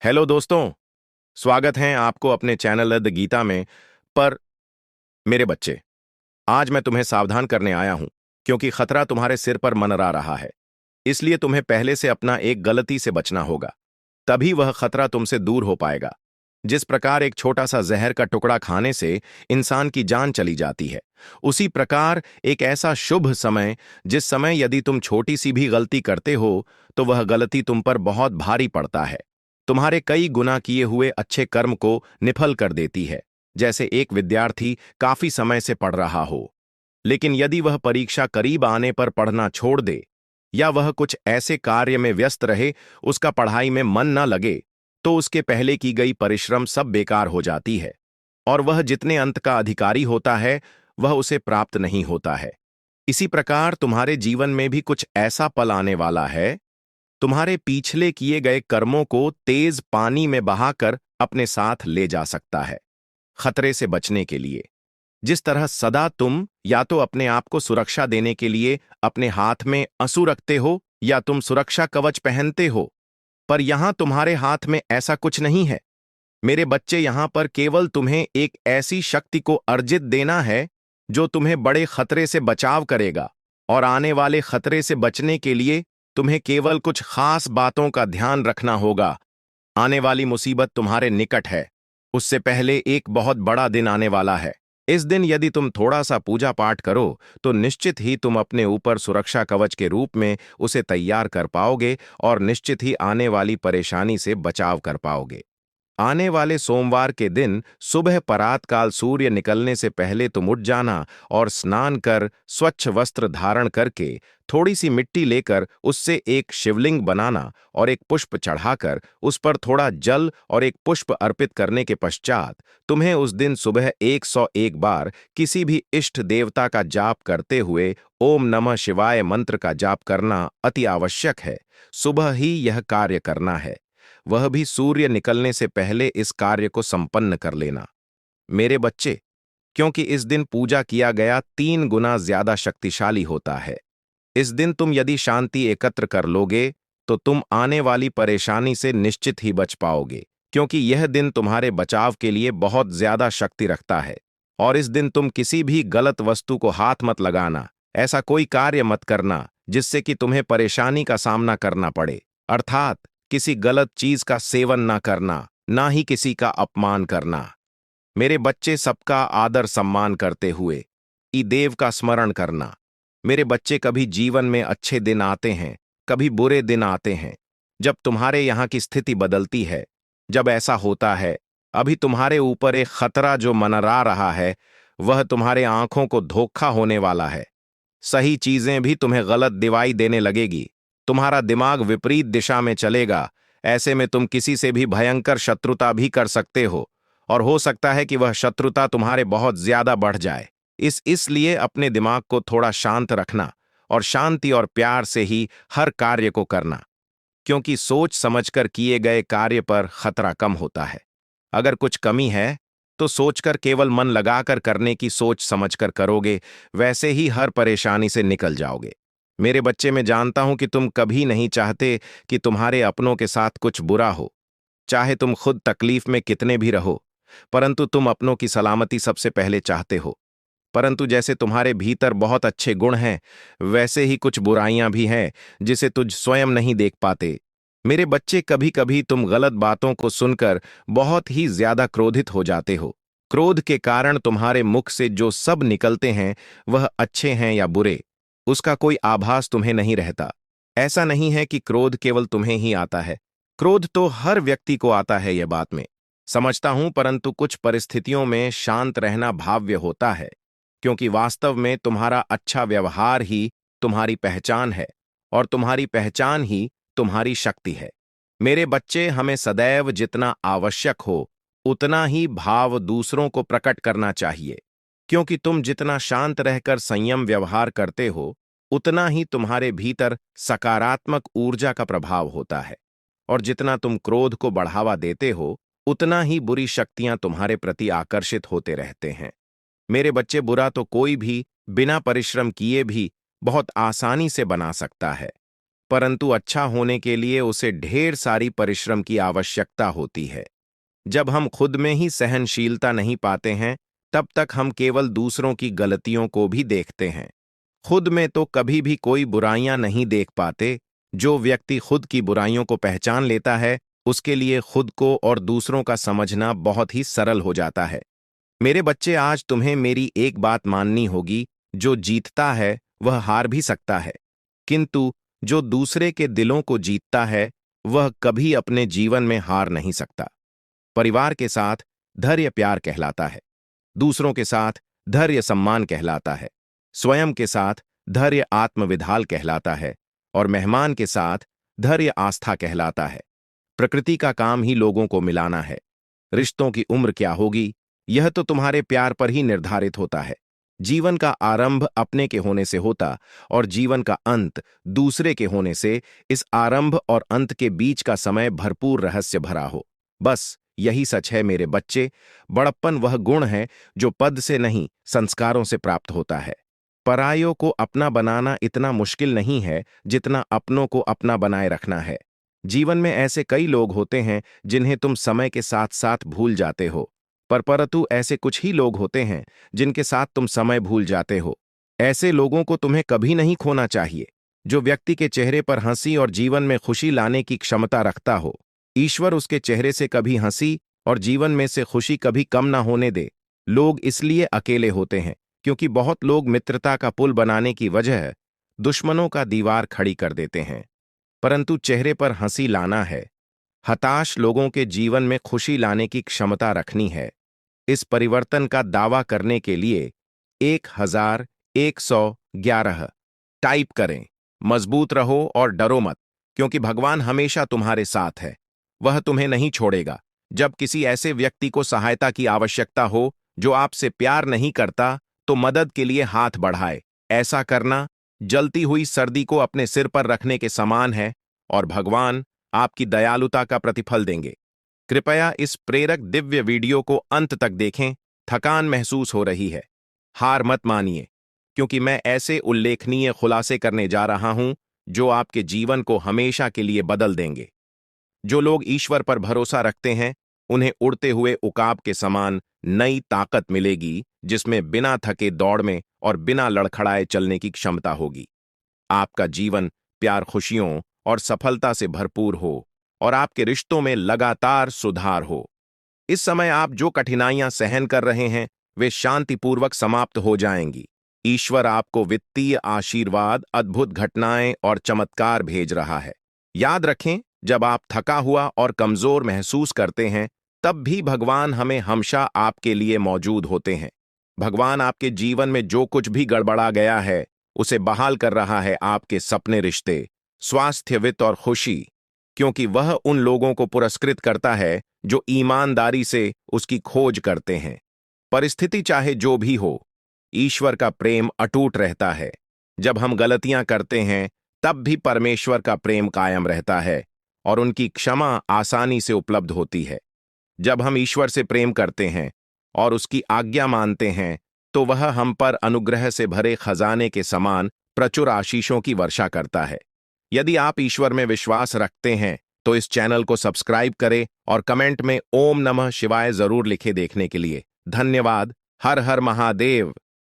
Hello दोस्तों। स्वागत है आपको अपने चैनल द गीता में। पर मेरे बच्चे, आज मैं तुम्हें सावधान करने आया हूं, क्योंकि खतरा तुम्हारे सिर पर मंडरा रहा है। इसलिए तुम्हें पहले से अपना एक गलती से बचना होगा, तभी वह खतरा तुमसे दूर हो पाएगा। जिस प्रकार एक छोटा सा जहर का टुकड़ा खाने से इंसान की जान चली जाती है, उसी प्रकार एक ऐसा शुभ समय, जिस समय यदि तुम छोटी सी भी गलती करते हो तो वह गलती तुम पर बहुत भारी पड़ता है, तुम्हारे कई गुना किए हुए अच्छे कर्म को निफल कर देती है। जैसे एक विद्यार्थी काफी समय से पढ़ रहा हो, लेकिन यदि वह परीक्षा करीब आने पर पढ़ना छोड़ दे, या वह कुछ ऐसे कार्य में व्यस्त रहे, उसका पढ़ाई में मन न लगे, तो उसके पहले की गई परिश्रम सब बेकार हो जाती है, और वह जितने अंत का अधिकारी होता है वह उसे प्राप्त नहीं होता है। इसी प्रकार तुम्हारे जीवन में भी कुछ ऐसा पल आने वाला है, तुम्हारे पिछले किए गए कर्मों को तेज पानी में बहाकर अपने साथ ले जा सकता है। खतरे से बचने के लिए जिस तरह सदा तुम या तो अपने आप को सुरक्षा देने के लिए अपने हाथ में असु रखते हो, या तुम सुरक्षा कवच पहनते हो, पर यहां तुम्हारे हाथ में ऐसा कुछ नहीं है। मेरे बच्चे, यहां पर केवल तुम्हें एक ऐसी शक्ति को अर्जित देना है जो तुम्हें बड़े खतरे से बचाव करेगा, और आने वाले खतरे से बचने के लिए तुम्हें केवल कुछ खास बातों का ध्यान रखना होगा। आने वाली मुसीबत तुम्हारे निकट है, उससे पहले एक बहुत बड़ा दिन आने वाला है। इस दिन यदि तुम थोड़ा सा पूजा पाठ करो तो निश्चित ही तुम अपने ऊपर सुरक्षा कवच के रूप में उसे तैयार कर पाओगे, और निश्चित ही आने वाली परेशानी से बचाव कर पाओगे। आने वाले सोमवार के दिन सुबह परातकाल सूर्य निकलने से पहले तुम उठ जाना, और स्नान कर स्वच्छ वस्त्र धारण करके थोड़ी सी मिट्टी लेकर उससे एक शिवलिंग बनाना, और एक पुष्प चढ़ाकर उस पर थोड़ा जल और एक पुष्प अर्पित करने के पश्चात तुम्हें उस दिन सुबह 101 बार किसी भी इष्ट देवता का जाप करते हुए ओम नमः शिवाय मंत्र का जाप करना अति आवश्यक है। सुबह ही यह कार्य करना है, वह भी सूर्य निकलने से पहले इस कार्य को संपन्न कर लेना। मेरे बच्चे, क्योंकि इस दिन पूजा किया गया 3 गुना ज्यादा शक्तिशाली होता है। इस दिन तुम यदि शांति एकत्र कर लोगे तो तुम आने वाली परेशानी से निश्चित ही बच पाओगे, क्योंकि यह दिन तुम्हारे बचाव के लिए बहुत ज्यादा शक्ति रखता है। और इस दिन तुम किसी भी गलत वस्तु को हाथ मत लगाना, ऐसा कोई कार्य मत करना जिससे कि तुम्हें परेशानी का सामना करना पड़े, अर्थात किसी गलत चीज का सेवन ना करना, ना ही किसी का अपमान करना। मेरे बच्चे, सबका आदर सम्मान करते हुए ई देव का स्मरण करना। मेरे बच्चे, कभी जीवन में अच्छे दिन आते हैं, कभी बुरे दिन आते हैं। जब तुम्हारे यहाँ की स्थिति बदलती है, जब ऐसा होता है, अभी तुम्हारे ऊपर एक खतरा जो मंडरा रहा है, वह तुम्हारे आंखों को धोखा होने वाला है। सही चीजें भी तुम्हें गलत दिवाई देने लगेगी, तुम्हारा दिमाग विपरीत दिशा में चलेगा। ऐसे में तुम किसी से भी भयंकर शत्रुता भी कर सकते हो, और हो सकता है कि वह शत्रुता तुम्हारे बहुत ज्यादा बढ़ जाए। इसलिए अपने दिमाग को थोड़ा शांत रखना, और शांति और प्यार से ही हर कार्य को करना, क्योंकि सोच समझकर किए गए कार्य पर खतरा कम होता है। अगर कुछ कमी है तो सोचकर, केवल मन लगाकर करने की सोच समझकर करोगे, वैसे ही हर परेशानी से निकल जाओगे। मेरे बच्चे, मैं जानता हूं कि तुम कभी नहीं चाहते कि तुम्हारे अपनों के साथ कुछ बुरा हो, चाहे तुम खुद तकलीफ में कितने भी रहो, परंतु तुम अपनों की सलामती सबसे पहले चाहते हो। परंतु जैसे तुम्हारे भीतर बहुत अच्छे गुण हैं, वैसे ही कुछ बुराइयां भी हैं जिसे तुझ स्वयं नहीं देख पाते। मेरे बच्चे, कभी कभी तुम गलत बातों को सुनकर बहुत ही ज्यादा क्रोधित हो जाते हो। क्रोध के कारण तुम्हारे मुख से जो सब निकलते हैं वह अच्छे हैं या बुरे, उसका कोई आभास तुम्हें नहीं रहता। ऐसा नहीं है कि क्रोध केवल तुम्हें ही आता है, क्रोध तो हर व्यक्ति को आता है, यह बात मैं समझता हूं, परंतु कुछ परिस्थितियों में शांत रहना भाव्य होता है, क्योंकि वास्तव में तुम्हारा अच्छा व्यवहार ही तुम्हारी पहचान है, और तुम्हारी पहचान ही तुम्हारी शक्ति है। मेरे बच्चे, हमें सदैव जितना आवश्यक हो उतना ही भाव दूसरों को प्रकट करना चाहिए, क्योंकि तुम जितना शांत रहकर संयम व्यवहार करते हो, उतना ही तुम्हारे भीतर सकारात्मक ऊर्जा का प्रभाव होता है, और जितना तुम क्रोध को बढ़ावा देते हो, उतना ही बुरी शक्तियां तुम्हारे प्रति आकर्षित होते रहते हैं। मेरे बच्चे, बुरा तो कोई भी बिना परिश्रम किए भी बहुत आसानी से बना सकता है, परंतु अच्छा होने के लिए उसे ढेर सारी परिश्रम की आवश्यकता होती है। जब हम खुद में ही सहनशीलता नहीं पाते हैं, तब तक हम केवल दूसरों की गलतियों को भी देखते हैं। खुद में तो कभी भी कोई बुराइयां नहीं देख पाते। जो व्यक्ति खुद की बुराइयों को पहचान लेता है, उसके लिए खुद को और दूसरों का समझना बहुत ही सरल हो जाता है। मेरे बच्चे, आज तुम्हें मेरी एक बात माननी होगी। जो जीतता है वह हार भी सकता है, किंतु जो दूसरे के दिलों को जीतता है वह कभी अपने जीवन में हार नहीं सकता। परिवार के साथ धैर्य प्यार कहलाता है, दूसरों के साथ धैर्य सम्मान कहलाता है, स्वयं के साथ धैर्य आत्मविधाल कहलाता है, और मेहमान के साथ धैर्य आस्था कहलाता है। प्रकृति का काम ही लोगों को मिलाना है। रिश्तों की उम्र क्या होगी, यह तो तुम्हारे प्यार पर ही निर्धारित होता है। जीवन का आरंभ अपने के होने से होता और जीवन का अंत दूसरे के होने से इस आरंभ और अंत के बीच का समय भरपूर रहस्य भरा हो। बस यही सच है मेरे बच्चे। बड़प्पन वह गुण है जो पद से नहीं, संस्कारों से प्राप्त होता है। परायों को अपना बनाना इतना मुश्किल नहीं है जितना अपनों को अपना बनाए रखना है। जीवन में ऐसे कई लोग होते हैं जिन्हें तुम समय के साथ साथ भूल जाते हो, परंतु ऐसे कुछ ही लोग होते हैं जिनके साथ तुम समय भूल जाते हो। ऐसे लोगों को तुम्हें कभी नहीं खोना चाहिए। जो व्यक्ति के चेहरे पर हंसी और जीवन में खुशी लाने की क्षमता रखता हो, ईश्वर उसके चेहरे से कभी हंसी और जीवन में से खुशी कभी कम ना होने दे। लोग इसलिए अकेले होते हैं क्योंकि बहुत लोग मित्रता का पुल बनाने की वजह दुश्मनों का दीवार खड़ी कर देते हैं। परंतु चेहरे पर हंसी लाना है। हताश लोगों के जीवन में खुशी लाने की क्षमता रखनी है। इस परिवर्तन का दावा करने के लिए 1111 टाइप करें। मजबूत रहो और डरो मत, क्योंकि भगवान हमेशा तुम्हारे साथ है। वह तुम्हें नहीं छोड़ेगा। जब किसी ऐसे व्यक्ति को सहायता की आवश्यकता हो जो आपसे प्यार नहीं करता, तो मदद के लिए हाथ बढ़ाए। ऐसा करना जलती हुई सर्दी को अपने सिर पर रखने के समान है, और भगवान आपकी दयालुता का प्रतिफल देंगे। कृपया इस प्रेरक दिव्य वीडियो को अंत तक देखें। थकान महसूस हो रही है, हार मत मानिए, क्योंकि मैं ऐसे उल्लेखनीय खुलासे करने जा रहा हूं जो आपके जीवन को हमेशा के लिए बदल देंगे। जो लोग ईश्वर पर भरोसा रखते हैं, उन्हें उड़ते हुए उकाब के समान नई ताकत मिलेगी, जिसमें बिना थके दौड़ में और बिना लड़खड़ाए चलने की क्षमता होगी। आपका जीवन प्यार, खुशियों और सफलता से भरपूर हो, और आपके रिश्तों में लगातार सुधार हो। इस समय आप जो कठिनाइयां सहन कर रहे हैं, वे शांतिपूर्वक समाप्त हो जाएंगी। ईश्वर आपको वित्तीय आशीर्वाद, अद्भुत घटनाएं और चमत्कार भेज रहा है। याद रखें, जब आप थका हुआ और कमजोर महसूस करते हैं, तब भी भगवान हमें हमेशा आपके लिए मौजूद होते हैं। भगवान आपके जीवन में जो कुछ भी गड़बड़ा गया है, उसे बहाल कर रहा है। आपके सपने, रिश्ते, स्वास्थ्य, वित्त और खुशी, क्योंकि वह उन लोगों को पुरस्कृत करता है जो ईमानदारी से उसकी खोज करते हैं। परिस्थिति चाहे जो भी हो, ईश्वर का प्रेम अटूट रहता है। जब हम गलतियां करते हैं, तब भी परमेश्वर का प्रेम कायम रहता है और उनकी क्षमा आसानी से उपलब्ध होती है। जब हम ईश्वर से प्रेम करते हैं और उसकी आज्ञा मानते हैं, तो वह हम पर अनुग्रह से भरे खजाने के समान प्रचुर आशीषों की वर्षा करता है। यदि आप ईश्वर में विश्वास रखते हैं, तो इस चैनल को सब्सक्राइब करें और कमेंट में ओम नमः शिवाय जरूर लिखे। देखने के लिए धन्यवाद। हर हर महादेव।